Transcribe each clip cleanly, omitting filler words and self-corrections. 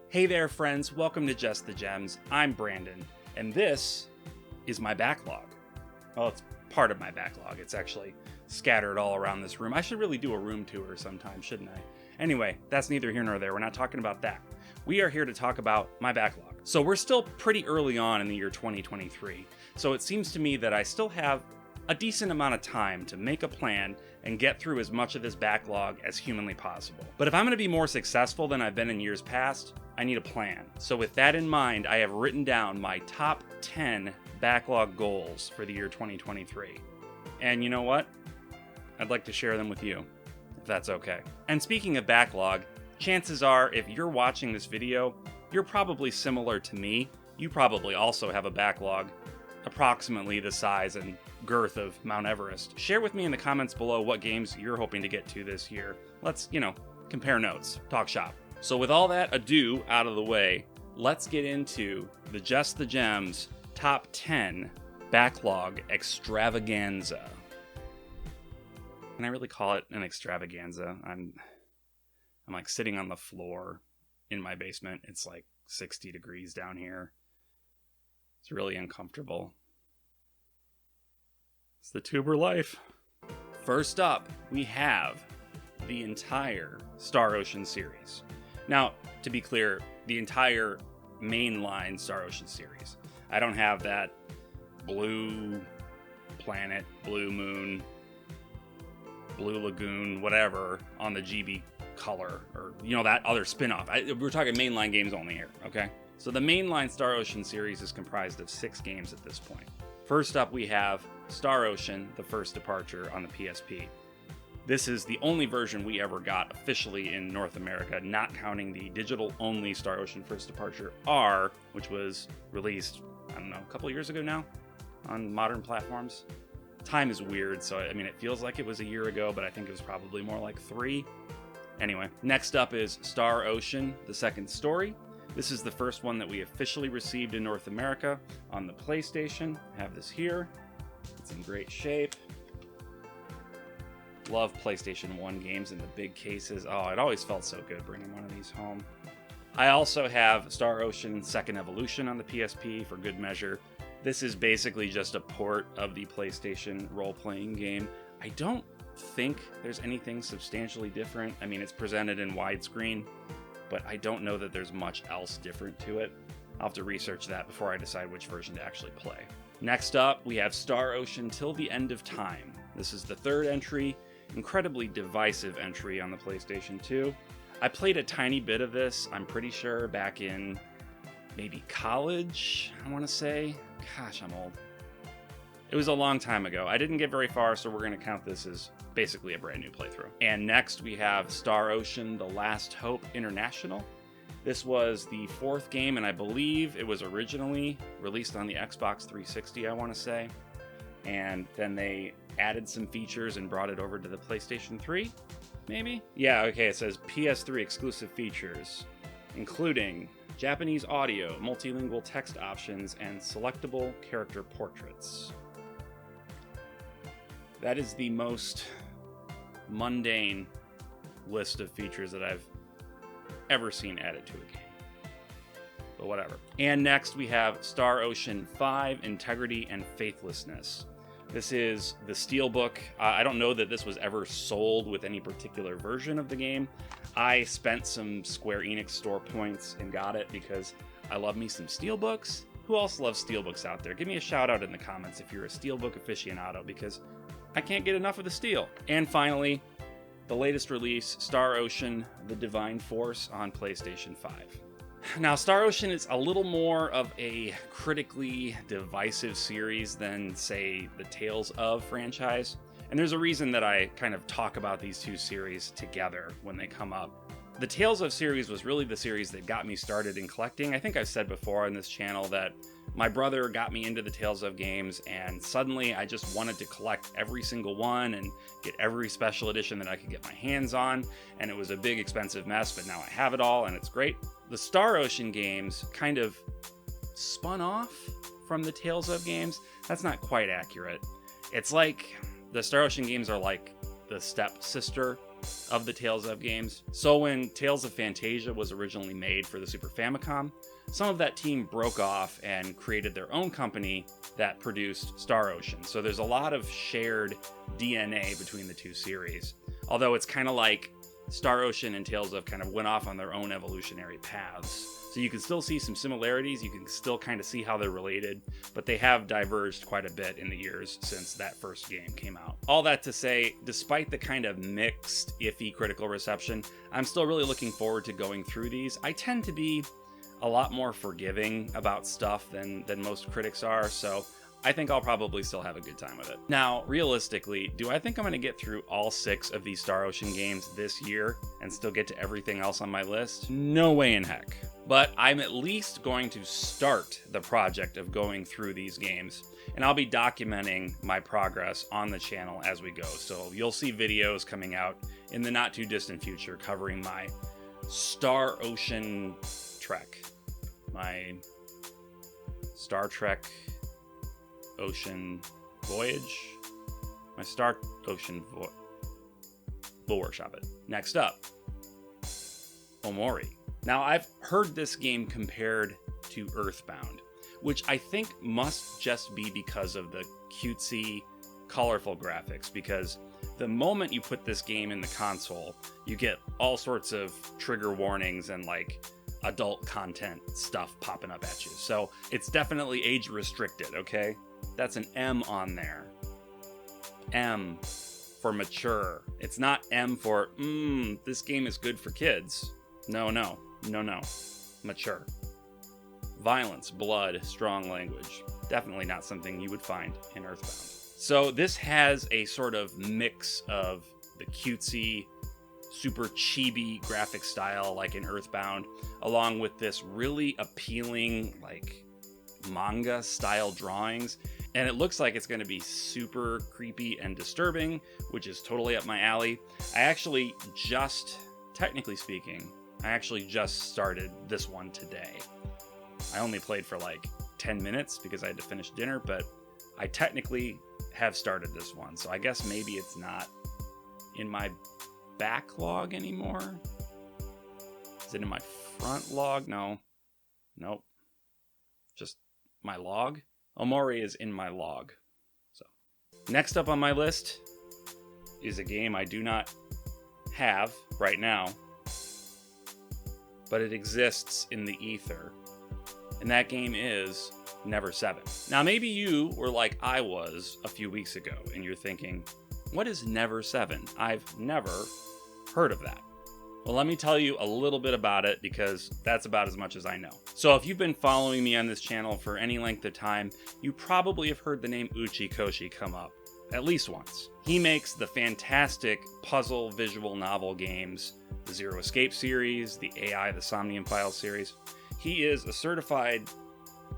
Hey there, friends. Welcome to Just the Gems. I'm Branden, and this is my backlog. Well, it's part of my backlog. It's actually scattered all around this room. I should really do a room tour sometime, shouldn't I? Anyway, that's neither here nor there. We're not talking about that. We are here to talk about my backlog. So we're still pretty early on in the year 2023. So it seems to me that I still have a decent amount of time to make a plan and get through as much of this backlog as humanly possible. But if I'm going to be more successful than I've been in years past, I need a plan. So with that in mind, I have written down my top 10 backlog goals for the year 2023. And you know what? I'd like to share them with you, if that's okay. And speaking of backlog, chances are if you're watching this video, you're probably similar to me. You probably also have a backlog approximately the size and girth of Mount Everest. Share with me in the comments below what games you're hoping to get to this year. Let's, compare notes, talk shop. So with all that ado out of the way, let's get into the Just the Gems top 10 backlog extravaganza. Can I really call it an extravaganza? I'm like sitting on the floor in my basement. It's like 60 degrees down here. It's really uncomfortable. It's the tuber life. First up, we have the entire Star Ocean series. Now, to be clear, the entire mainline Star Ocean series. I don't have that blue planet, blue moon, blue lagoon, whatever, on the GB color, or, that other spin-off. We're talking mainline games only here, okay? So the mainline Star Ocean series is comprised of 6 games at this point. First up, we have Star Ocean, The First Departure on the PSP. This is the only version we ever got officially in North America, not counting the digital-only Star Ocean First Departure R, which was released, a couple years ago now on modern platforms. Time is weird, so it feels like it was a year ago, but I think it was probably more like 3. Anyway, next up is Star Ocean, The Second Story. This is the first one that we officially received in North America on the PlayStation. I have this here. It's in great shape. Love PlayStation 1 games in the big cases. Oh, it always felt so good bringing one of these home. I also have Star Ocean Second Evolution on the PSP for good measure. This is basically just a port of the PlayStation role-playing game. I don't think there's anything substantially different. It's presented in widescreen, but I don't know that there's much else different to it. I'll have to research that before I decide which version to actually play. Next up, we have Star Ocean Till the End of Time. This is the third entry, incredibly divisive entry on the PlayStation 2. I played a tiny bit of this, I'm pretty sure, back in maybe college, I want to say. Gosh, I'm old. It was a long time ago. I didn't get very far, so we're going to count this as basically a brand new playthrough. And next we have Star Ocean The Last Hope International. This was the 4th game, and I believe it was originally released on the Xbox 360, I want to say. And then they added some features and brought it over to the PlayStation 3, maybe? Yeah, okay, it says PS3 exclusive features, including Japanese audio, multilingual text options, and selectable character portraits. That is the most mundane list of features that I've ever seen added to a game. But whatever. And next we have Star Ocean 5, Integrity and Faithlessness. This is the Steelbook. I don't know that this was ever sold with any particular version of the game. I spent some Square Enix store points and got it because I love me some Steelbooks. Who else loves Steelbooks out there? Give me a shout out in the comments if you're a Steelbook aficionado, because I can't get enough of the steel. And finally, the latest release, Star Ocean The Divine Force on PlayStation 5. Now, Star Ocean is a little more of a critically divisive series than, say, the Tales of franchise. And there's a reason that I kind of talk about these two series together when they come up. The Tales of series was really the series that got me started in collecting. I think I've said before on this channel that my brother got me into the Tales of games, and suddenly I just wanted to collect every single one and get every special edition that I could get my hands on, and it was a big expensive mess, but now I have it all and it's great. The Star Ocean games kind of spun off from the Tales of games. That's not quite accurate. It's like the Star Ocean games are like the stepsister of the Tales of games. So when Tales of Phantasia was originally made for the Super Famicom, some of that team broke off and created their own company that produced Star Ocean. So there's a lot of shared DNA between the two series. Although it's kind of like Star Ocean and Tales of kind of went off on their own evolutionary paths. So you can still see some similarities, you can still kind of see how they're related, but they have diverged quite a bit in the years since that first game came out. All that to say, despite the kind of mixed, iffy critical reception, I'm still really looking forward to going through these. I tend to be a lot more forgiving about stuff than most critics are, so I think I'll probably still have a good time with it. Now, realistically, do I think I'm going to get through all 6 of these Star Ocean games this year and still get to everything else on my list? No way in heck. But I'm at least going to start the project of going through these games, and I'll be documenting my progress on the channel as we go. So you'll see videos coming out in the not too distant future covering my Star Ocean trek, my Star Trek Ocean Voyage, my Star Ocean We'll workshop it. Next up, Omori. Now, I've heard this game compared to Earthbound, which I think must just be because of the cutesy, colorful graphics, because the moment you put this game in the console, you get all sorts of trigger warnings and like adult content stuff popping up at you. So it's definitely age restricted, okay? That's an M on there. M for mature. It's not M for, this game is good for kids. No. Mature. Violence, blood, strong language. Definitely not something you would find in Earthbound. So this has a sort of mix of the cutesy, super chibi graphic style like in Earthbound, along with this really appealing like manga style drawings. And it looks like it's going to be super creepy and disturbing, which is totally up my alley. Technically speaking, I actually just started this one today. I only played for like 10 minutes because I had to finish dinner, but I technically have started this one. So I guess maybe it's not in my backlog anymore. Is it in my front log? No. Nope. Just my log. Omori is in my log. So next up on my list is a game I do not have right now, but it exists in the ether. And that game is Never 7. Now, maybe you were like I was a few weeks ago, and you're thinking, what is Never 7? I've never heard of that. Well, let me tell you a little bit about it, because that's about as much as I know. So if you've been following me on this channel for any length of time, you probably have heard the name Uchikoshi come up at least once. He makes the fantastic puzzle visual novel games, the Zero Escape series, the AI, the Somnium Files series. He is a certified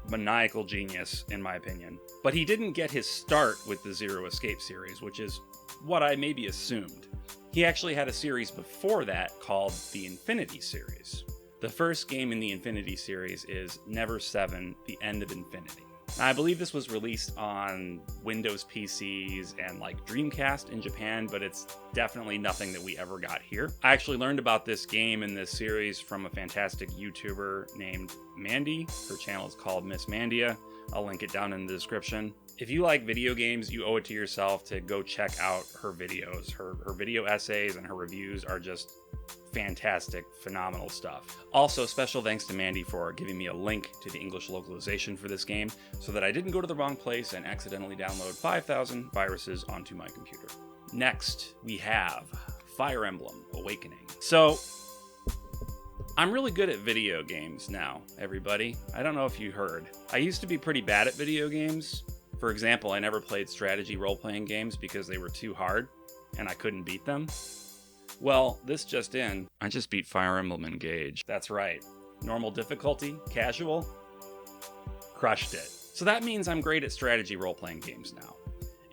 maniacal genius, in my opinion. But he didn't get his start with the Zero Escape series, which is what I maybe assumed. He actually had a series before that called the Infinity series. The first game in the Infinity series is Never 7, The End of Infinity. Now, I believe this was released on Windows PCs and like Dreamcast in Japan, but it's definitely nothing that we ever got here. I actually learned about this game in this series from a fantastic YouTuber named Mandy. Her channel is called Miss Mandia. I'll link it down in the description. If you like video games, you owe it to yourself to go check out her videos. Her video essays and her reviews are just fantastic, phenomenal stuff. Also, special thanks to Mandy for giving me a link to the English localization for this game so that I didn't go to the wrong place and accidentally download 5,000 viruses onto my computer. Next, we have Fire Emblem Awakening. So, I'm really good at video games now, everybody. I don't know if you heard. I used to be pretty bad at video games. For example, I never played strategy role-playing games because they were too hard and I couldn't beat them. Well, this just in, I just beat Fire Emblem Engage. That's right. Normal difficulty, casual, crushed it. So that means I'm great at strategy role-playing games now.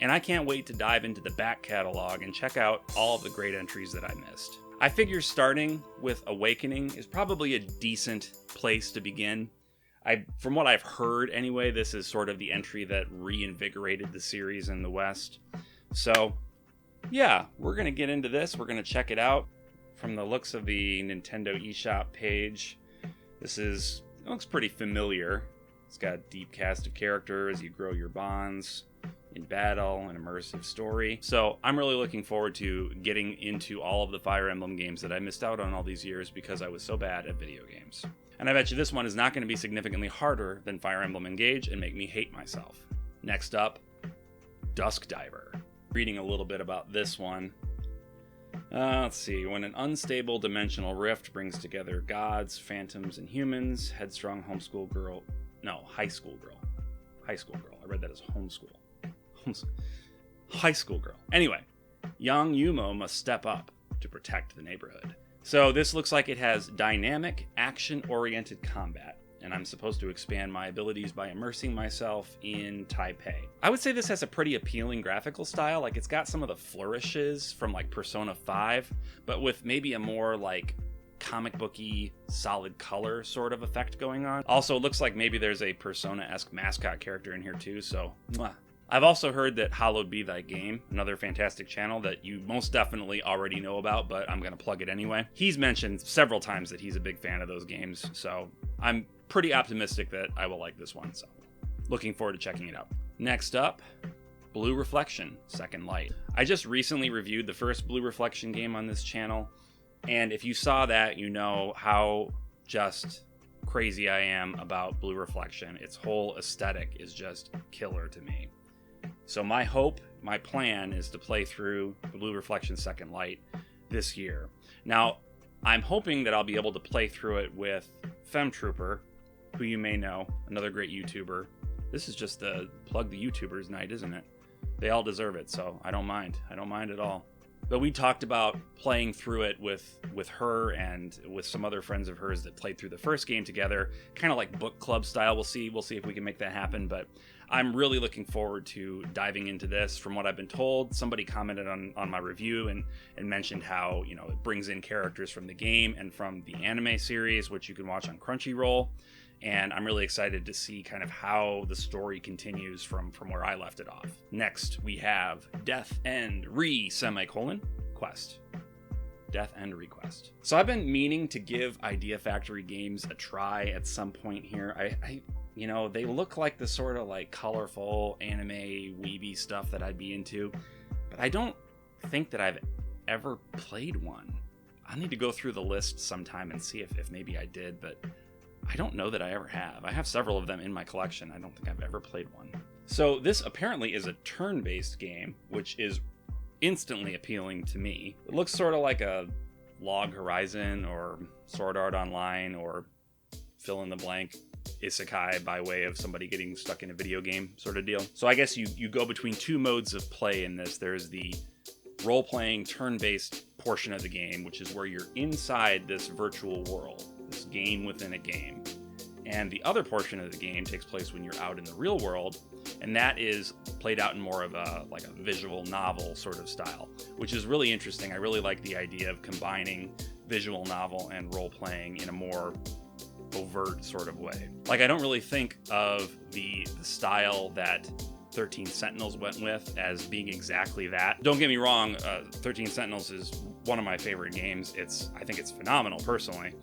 And I can't wait to dive into the back catalog and check out all of the great entries that I missed. I figure starting with Awakening is probably a decent place to begin. From what I've heard anyway, this is sort of the entry that reinvigorated the series in the West. So yeah, we're going to get into this. We're going to check it out. From the looks of the Nintendo eShop page, it looks pretty familiar. It's got a deep cast of characters. You grow your bonds in battle, an immersive story. So I'm really looking forward to getting into all of the Fire Emblem games that I missed out on all these years because I was so bad at video games. And I bet you this one is not going to be significantly harder than Fire Emblem Engage and make me hate myself. Next up, Dusk Diver. Reading a little bit about this one. Let's see. When an unstable dimensional rift brings together gods, phantoms, and humans, headstrong high school girl. I read that as homeschool. High school girl. Anyway, young Yumo must step up to protect the neighborhood. So this looks like it has dynamic, action-oriented combat, and I'm supposed to expand my abilities by immersing myself in Taipei. I would say this has a pretty appealing graphical style. Like, it's got some of the flourishes from like Persona 5, but with maybe a more like comic booky solid color sort of effect going on. Also, it looks like maybe there's a Persona-esque mascot character in here too, so mwah. I've also heard that Hallowed Be Thy Game, another fantastic channel that you most definitely already know about, but I'm going to plug it anyway. He's mentioned several times that he's a big fan of those games, so I'm pretty optimistic that I will like this one, so looking forward to checking it out. Next up, Blue Reflection, Second Light. I just recently reviewed the first Blue Reflection game on this channel, and if you saw that, you know how just crazy I am about Blue Reflection. Its whole aesthetic is just killer to me. So my plan is to play through Blue Reflection Second Light this year. Now, I'm hoping that I'll be able to play through it with FemTrooper, who you may know, another great YouTuber. This is just the plug the YouTubers night, isn't it? They all deserve it, so I don't mind. I don't mind at all. But we talked about playing through it with her and with some other friends of hers that played through the first game together, kind of like book club style. We'll see if we can make that happen, but I'm really looking forward to diving into this. From what I've been told, somebody commented on my review and mentioned how, you know, it brings in characters from the game and from the anime series, which you can watch on Crunchyroll. And I'm really excited to see kind of how the story continues from where I left it off. Next, we have Death End Quest. Death End Request. So I've been meaning to give Idea Factory games a try at some point here. I you know, they look like the sort of like colorful anime weeby stuff that I'd be into, but I don't think that I've ever played one. I need to go through the list sometime and see if maybe I did, but I don't know that I ever have. I have several of them in my collection. I don't think I've ever played one. So this apparently is a turn-based game, which is instantly appealing to me. It looks sort of like a Log Horizon or Sword Art Online or fill in the blank isekai by way of somebody getting stuck in a video game sort of deal. So I guess you go between two modes of play in this. There's the role-playing turn-based portion of the game, which is where you're inside this virtual world, this game within a game. And the other portion of the game takes place when you're out in the real world, and that is played out in more of a visual novel sort of style, which is really interesting. I really like the idea of combining visual novel and role-playing in a more overt sort of way. Like, I don't really think of the style that 13 Sentinels went with as being exactly that. Don't get me wrong, 13 Sentinels is one of my favorite games. I think it's phenomenal personally,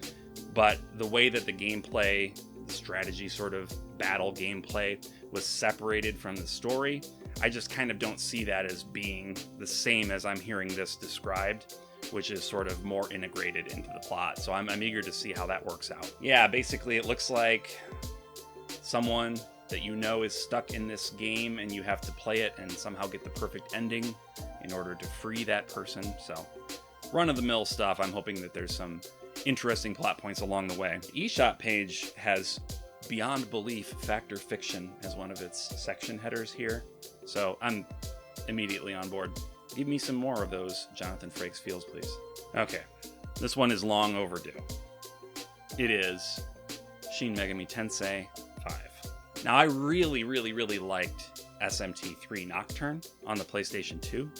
but the way that the gameplay, the strategy sort of battle gameplay was separated from the story, I just kind of don't see that as being the same as I'm hearing this described, which is sort of more integrated into the plot. So I'm eager to see how that works out. Yeah, basically it looks like someone that you know is stuck in this game and you have to play it and somehow get the perfect ending in order to free that person. So run-of-the-mill stuff. I'm hoping that there's some interesting plot points along the way. The eShop page has Beyond Belief Factor Fiction as one of its section headers here, so I'm immediately on board. Give me some more of those Jonathan Frakes feels, please. Okay, this one is long overdue. It is Shin Megami Tensei 5. Now, I really liked SMT3 Nocturne on the PlayStation 2.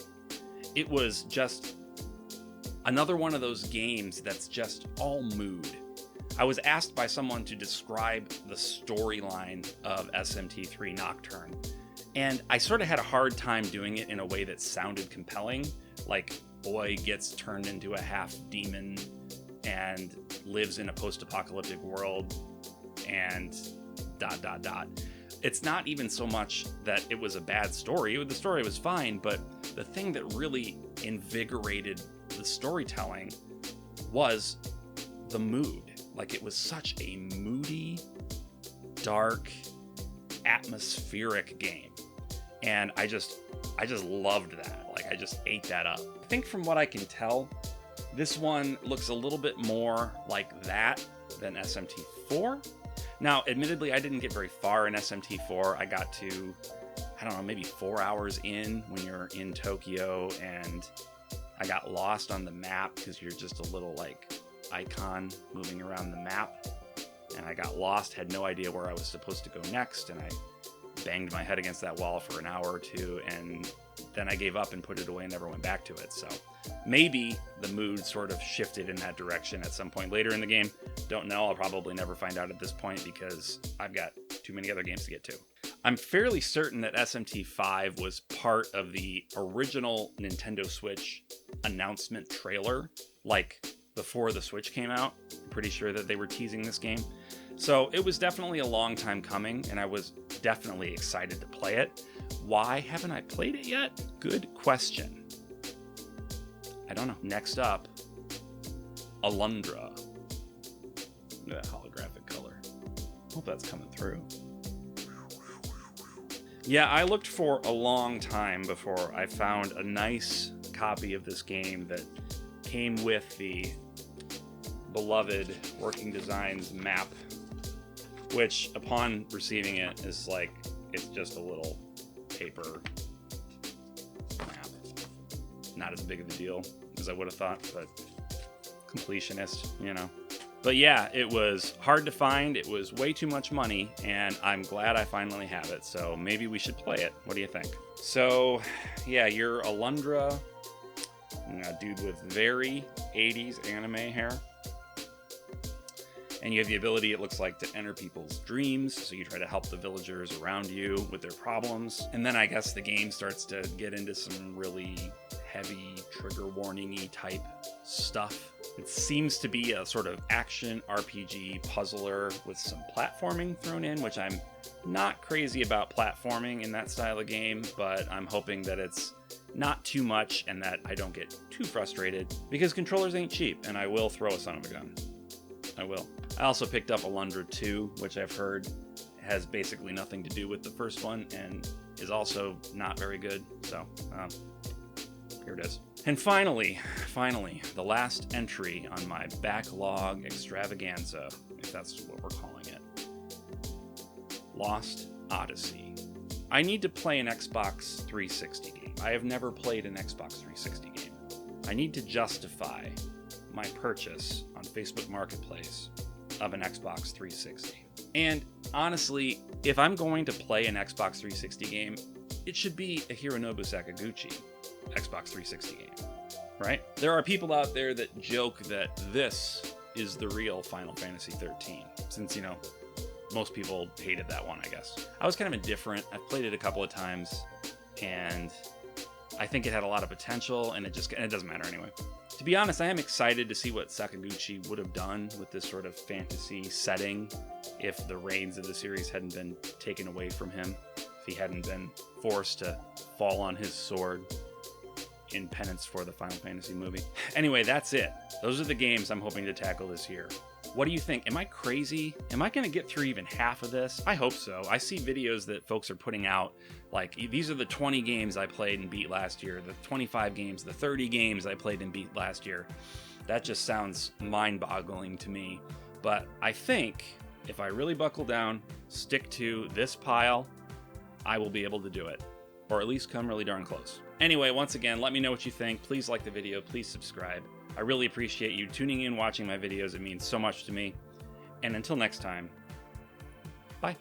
It was just another one of those games that's just all mood. I was asked by someone to describe the storyline of SMT3 Nocturne, and I sort of had a hard time doing it in a way that sounded compelling, like boy gets turned into a half demon and lives in a post-apocalyptic world and ... It's not even so much that it was a bad story. The story was fine, but the thing that really invigorated the storytelling was the mood. Like, it was such a moody, dark, atmospheric game. And I just loved that. Like, I just ate that up. I think from what I can tell, this one looks a little bit more like that than SMT4. Now, admittedly, I didn't get very far in SMT4. I got to, I don't know, maybe 4 hours in when you're in Tokyo, and I got lost on the map because you're just a little, like, icon moving around the map. And I got lost, had no idea where I was supposed to go next, and I banged my head against that wall for an hour or two, and then I gave up and put it away and never went back to it. So maybe the mood sort of shifted in that direction at some point later in the game. Don't know. I'll probably never find out at this point because I've got too many other games to get to. I'm fairly certain that SMT5 was part of the original Nintendo Switch announcement trailer, like before the Switch came out. I'm pretty sure that they were teasing this game. So it was definitely a long time coming, and I was definitely excited to play it. Why haven't I played it yet? Good question. I don't know. Next up, Alundra. That holographic color. Hope that's coming through. Yeah, I looked for a long time before I found a nice copy of this game that came with the beloved Working Designs map, which upon receiving it is like, it's just a little paper map. Not as big of a deal as I would have thought, but completionist, you know. But yeah, it was hard to find, it was way too much money, and I'm glad I finally have it, so maybe we should play it. What do you think? So, yeah, you're Alundra, a dude with very 80s anime hair. And you have the ability, it looks like, to enter people's dreams, so you try to help the villagers around you with their problems. And then I guess the game starts to get into some really heavy, trigger warning-y type stuff. It seems to be a sort of action RPG puzzler with some platforming thrown in, which I'm not crazy about platforming in that style of game, but I'm hoping that it's not too much and that I don't get too frustrated, because controllers ain't cheap, and I will throw a son of a gun. I will. I also picked up Alundra 2, which I've heard has basically nothing to do with the first one and is also not very good. So, here it is. And finally, the last entry on my backlog extravaganza, if that's what we're calling it. Lost Odyssey. I need to play an Xbox 360 game. I have never played an Xbox 360 game. I need to justify my purchase on Facebook Marketplace of an Xbox 360. And honestly, if I'm going to play an Xbox 360 game, it should be a Hironobu Sakaguchi Xbox 360 game, right? There are people out there that joke that this is the real Final Fantasy 13, since, you know, most people hated that one, I guess. I was kind of indifferent. I've played it a couple of times, and I think it had a lot of potential, and it doesn't matter anyway. To be honest, I am excited to see what Sakaguchi would have done with this sort of fantasy setting if the reins of the series hadn't been taken away from him, if he hadn't been forced to fall on his sword in penance for the Final Fantasy movie. Anyway, that's it. Those are the games I'm hoping to tackle this year. What do you think? Am I crazy? Am I going to get through even half of this? I hope so. I see videos that folks are putting out, like, these are the 20 games I played and beat last year, the 25 games, the 30 games I played and beat last year. That just sounds mind-boggling to me. But I think if I really buckle down, stick to this pile, I will be able to do it. Or at least come really darn close. Anyway, once again, let me know what you think. Please like the video. Please subscribe. I really appreciate you tuning in, watching my videos. It means so much to me. And until next time, bye.